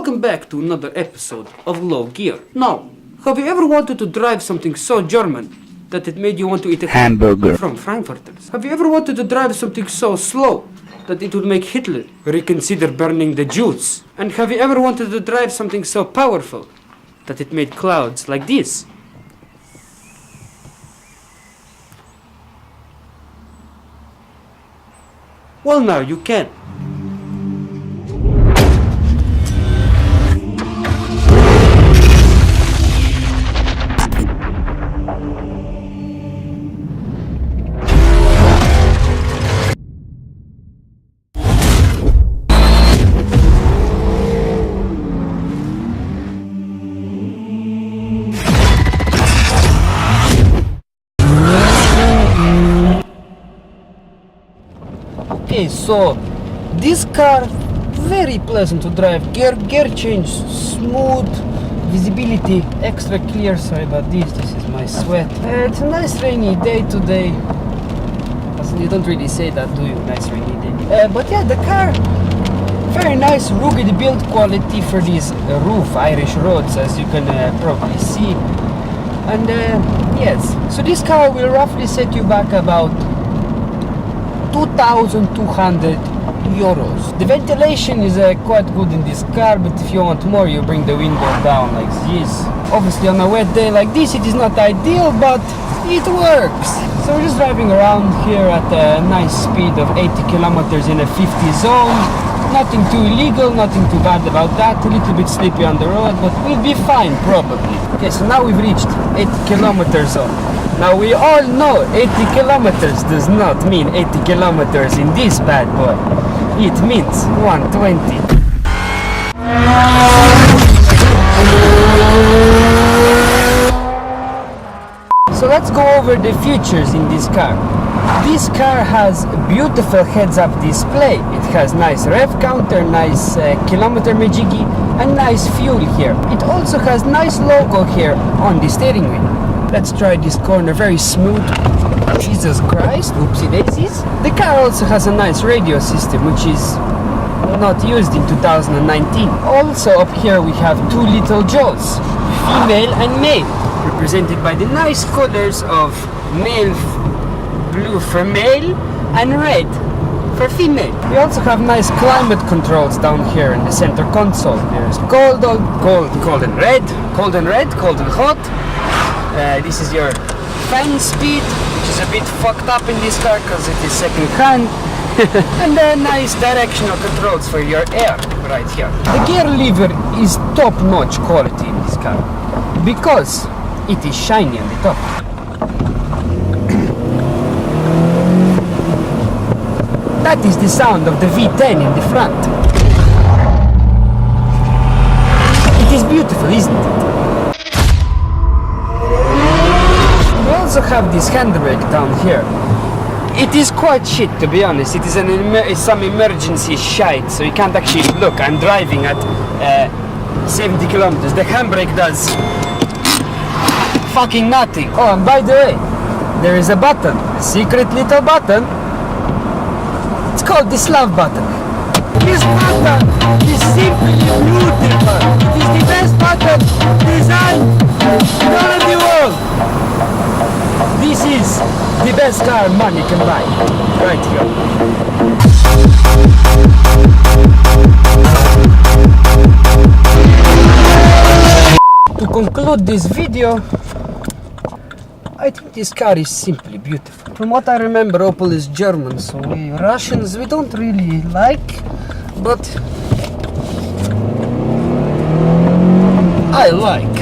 welcome back to another episode of Low Gear. Now, have you ever wanted to drive something so German that it made you want to eat a hamburger from Frankfurters? Have you ever wanted to drive something so slow that it would make Hitler reconsider burning the Jews? And have you ever wanted to drive something so powerful that it made clouds like this? Well, now you can. Okay, so this car very pleasant to drive. Gear change smooth, visibility extra clear. Sorry about this. This is my sweat. It's a nice rainy day today. You don't really say that, do you? Nice rainy day. But yeah, the car very nice, rugged build quality for these rough Irish roads, as you can probably see. And yes, so this car will roughly set you back about 2,200 euros. The ventilation is quite good in this car, but if you want more, you bring the window down like this. Obviously on a wet day like this it is not ideal, but it works. So we're just driving around here at a nice speed of 80 kilometers in a 50 zone. Nothing too illegal, nothing too bad about that. A little bit sleepy on the road, but we'll be fine probably. Okay, so now we've reached 80 kilometer zone. Now we all know 80 kilometers does not mean 80 kilometers in this bad boy. It means 120. So let's go over the features in this car. This car has beautiful heads-up display. It has nice rev counter, nice kilometer majiggy, and nice fuel here. It also has nice logo here on the steering wheel. Let's try this corner, very smooth. Jesus Christ, oopsie daisies. The car also has a nice radio system, which is not used in 2019. Also up here we have two little Joes, female and male, represented by the nice colors of male, blue for male, and red for female. We also have nice climate controls down here in the center console. There's cold and red, cold and hot. This is your fan speed, which is a bit fucked up in this car because it is second hand. And then nice directional controls for your air right here. The gear lever is top-notch quality in this car because it is shiny on the top. That is the sound of the V10 in the front. It is beautiful, isn't it? We also have this handbrake down here. It is quite shit, to be honest. It is some emergency shite, so you can't actually look. I'm driving at 70 kilometers. The handbrake does fucking nothing. Oh, and by the way, there is a button, a secret little button. It's called the Slav button. This button is simply beautiful. It is the best button designed in all of the world. This is the best car money can buy. Right here. To conclude this video, I think this car is simply beautiful. From what I remember, Opel is German, so we Russians, we don't really like, but I like.